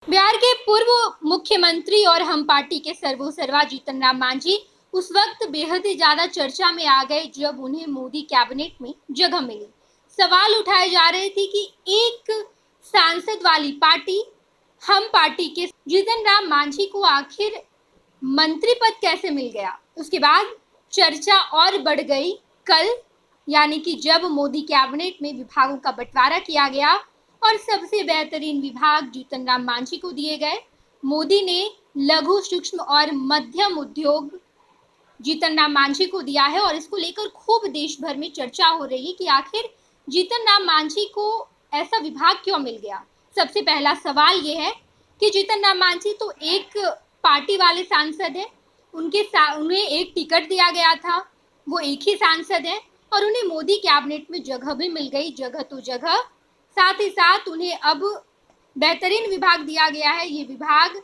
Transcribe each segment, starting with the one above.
बिहार के पूर्व मुख्यमंत्री और हम पार्टी के सर्वेसर्वा जीतन राम मांझी उस वक्त बेहद ही ज्यादा चर्चा में आ गए जब उन्हें मोदी कैबिनेट में जगह मिली। सवाल उठाए जा रहे थे कि एक सांसद वाली पार्टी हम पार्टी के जीतन राम मांझी को आखिर मंत्री पद कैसे मिल गया। उसके बाद चर्चा और बढ़ गई। कल यानी कि जब मोदी कैबिनेट में विभागों का बंटवारा किया गया और सबसे बेहतरीन विभाग जीतन राम मांझी को दिए गए। मोदी ने लघु सूक्ष्म और मध्यम उद्योग जीतन राम मांझी को दिया है और इसको लेकर खूब देश भर में चर्चा हो रही है कि आखिर जीतन राम मांझी को ऐसा विभाग क्यों मिल गया। सबसे पहला सवाल ये है कि जीतन राम मांझी तो एक पार्टी वाले सांसद हैं, उन्हें एक टिकट दिया गया था, वो एक ही सांसद हैं और उन्हें मोदी कैबिनेट में जगह भी मिल गई, जगह तो जगह। साथ ही साथ उन्हें अब बेहतरीन विभाग दिया गया है। ये विभाग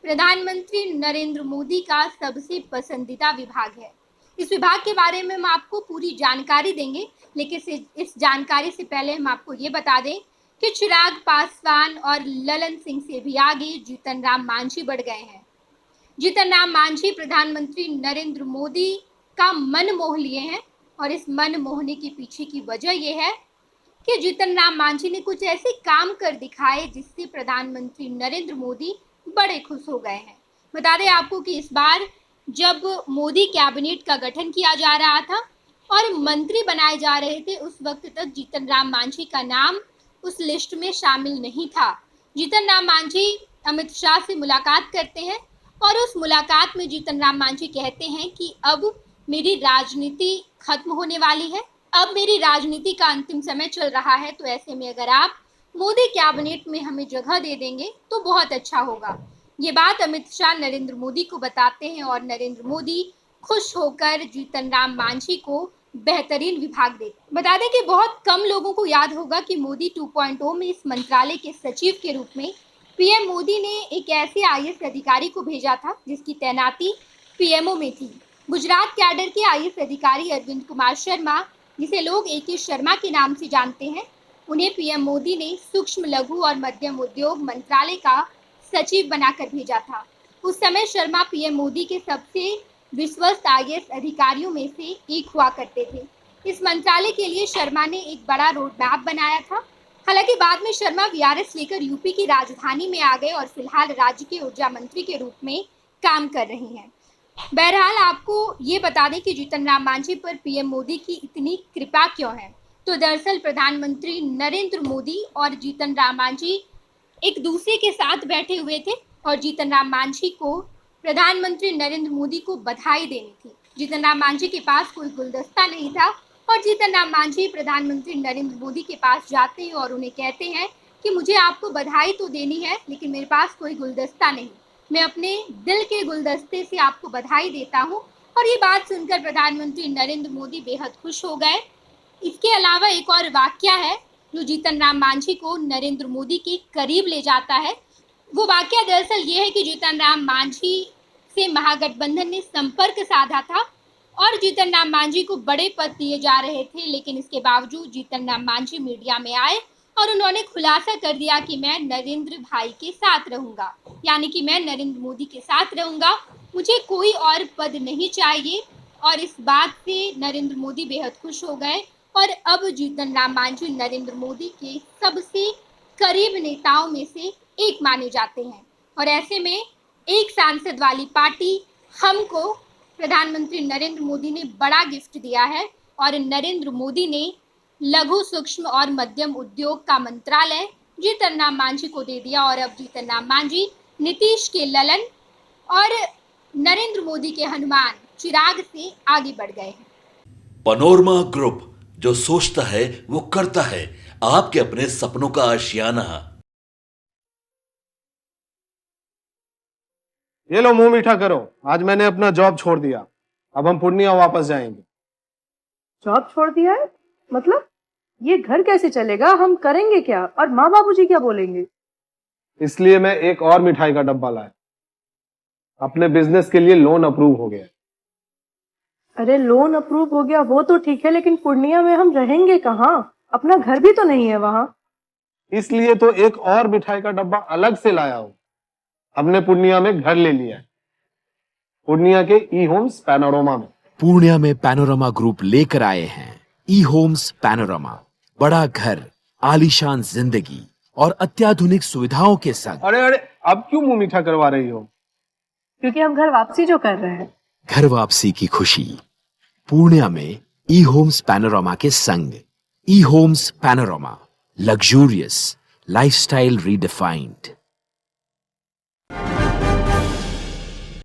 प्रधानमंत्री नरेंद्र मोदी का सबसे पसंदीदा विभाग है। इस विभाग के बारे में हम आपको पूरी जानकारी देंगे, लेकिन इस जानकारी से पहले हम आपको ये बता दें कि चिराग पासवान और ललन सिंह से भी आगे जीतन राम मांझी बढ़ गए हैं। जीतन राम मांझी प्रधानमंत्री नरेंद्र मोदी का मन मोह लिए हैं और इस मन मोहने के पीछे की वजह यह है कि जीतन राम मांझी ने कुछ ऐसे काम कर दिखाए जिससे प्रधानमंत्री नरेंद्र मोदी बड़े खुश हो गए हैं। बता दें आपको कि इस बार जब मोदी कैबिनेट का गठन किया जा रहा था और मंत्री बनाए जा रहे थे, उस वक्त तक जीतन राम मांझी का नाम उस लिस्ट में शामिल नहीं था। जीतन राम मांझी अमित शाह से मुलाकात करते हैं और उस मुलाकात में जीतन राम मांझी कहते हैं कि अब मेरी राजनीति खत्म होने वाली है, अब मेरी राजनीति का अंतिम समय चल रहा है, तो ऐसे में अगर आप मोदी कैबिनेट में हमें जगह दे देंगे तो बहुत अच्छा होगा। ये बात अमित शाह नरेंद्र मोदी को बताते हैं और नरेंद्र मोदी खुश होकर जीतन राम मांझी को बेहतरीन विभाग देते। बता दें कि बहुत कम लोगों को याद होगा कि मोदी 2.0 में इस मंत्रालय के सचिव के रूप में पीएम मोदी ने एक ऐसे आईएएस अधिकारी को भेजा था जिसकी तैनाती पीएमओ में थी। गुजरात कैडर के आईएएस अधिकारी अरविंद कुमार शर्मा, जिसे लोग ए के शर्मा के नाम से जानते हैं, उन्हें पीएम मोदी ने सूक्ष्म लघु और मध्यम उद्योग मंत्रालय का सचिव बनाकर भेजा था। उस समय शर्मा पीएम मोदी के सबसे विश्वस्त आईएएस अधिकारियों में से एक हुआ करते थे। इस मंत्रालय के लिए शर्मा ने एक बड़ा रोड मैप बनाया था। हालांकि बाद में शर्मा वीआरएस लेकर यूपी की राजधानी में आ गए और फिलहाल राज्य के ऊर्जा मंत्री के रूप में काम कर रही हैं। बहरहाल आपको ये बता दें कि जीतन राम मांझी पर पीएम मोदी की इतनी कृपा क्यों है। तो दरअसल प्रधानमंत्री नरेंद्र मोदी और जीतन राम मांझी एक दूसरे के साथ बैठे हुए थे और जीतन राम मांझी को प्रधानमंत्री नरेंद्र मोदी को बधाई देनी थी। जीतन राम मांझी के पास कोई गुलदस्ता नहीं था और जीतन राम मांझी प्रधानमंत्री नरेंद्र मोदी के पास जाते हैं और उन्हें कहते हैं कि मुझे आपको बधाई तो देनी है, लेकिन मेरे पास कोई गुलदस्ता नहीं, मैं अपने दिल के गुलदस्ते से आपको बधाई देता हूं। और ये बात सुनकर प्रधानमंत्री नरेंद्र मोदी बेहद खुश हो गए। इसके अलावा एक और वाकया है जो जीतन राम मांझी को नरेंद्र मोदी के करीब ले जाता है। वो वाकया दरअसल ये है कि जीतन राम मांझी से महागठबंधन ने संपर्क साधा था और जीतन राम मांझी को बड़े पद दिए जा रहे थे, लेकिन इसके बावजूद जीतन राम मांझी मीडिया में आए और उन्होंने खुलासा कर दिया कि मैं नरेंद्र भाई के साथ रहूंगा, यानी कि मैं नरेंद्र मोदी के साथ रहूंगा, मुझे कोई और पद नहीं चाहिए। और इस बात से नरेंद्र मोदी बेहद खुश हो गए और अब जीतन राम मांझी नरेंद्र मोदी के सबसे करीब नेताओं में से एक माने जाते हैं। और ऐसे में एक सांसद वाली पार्टी हमको प्रधानमंत्री नरेंद्र मोदी ने बड़ा गिफ्ट दिया है और नरेंद्र मोदी ने लघु सूक्ष्म और मध्यम उद्योग का मंत्रालय जीतन राम मांझी को दे दिया और अब जीतन राम मांझी नीतीश के ललन और नरेंद्र मोदी के हनुमान चिराग से आगे बढ़ गए हैं। पनोरमा ग्रुप, जो सोचता है वो करता है। आपके अपने सपनों का आशियाना। ये लो मुंह मीठा करो, आज मैंने अपना जॉब छोड़ दिया, अब हम पूर्णिया वापस जाएंगे। जॉब छोड़ दिया है? मतलब ये घर कैसे चलेगा? हम करेंगे क्या और माँ बाबूजी क्या बोलेंगे? इसलिए मैं एक और मिठाई का डब्बा लाया। अपने बिजनेस के लिए लोन अप्रूव हो गया। अरे लोन अप्रूव हो गया वो तो ठीक है, लेकिन पूर्णिया में हम रहेंगे कहाँ? अपना घर भी तो नहीं है वहाँ। इसलिए तो एक और मिठाई का डब्बा अलग से लाया हूँ। हमने पूर्णिया में घर ले लिया है, पूर्णिया के ई होम्स पैनोरमा में। पूर्णिया में पैनोरमा ग्रुप लेकर आए हैं ई होम्स पैनोरमा, बड़ा घर, आलीशान जिंदगी और अत्याधुनिक सुविधाओं के संग। अरे अरे, अब क्यों मुंह मीठा करवा रही हो? क्योंकि हम घर वापसी जो कर रहे हैं। घर वापसी की खुशी पूर्णिया में ई होम्स पैनोरमा के संग। E Homes Panorama, luxurious lifestyle redefined.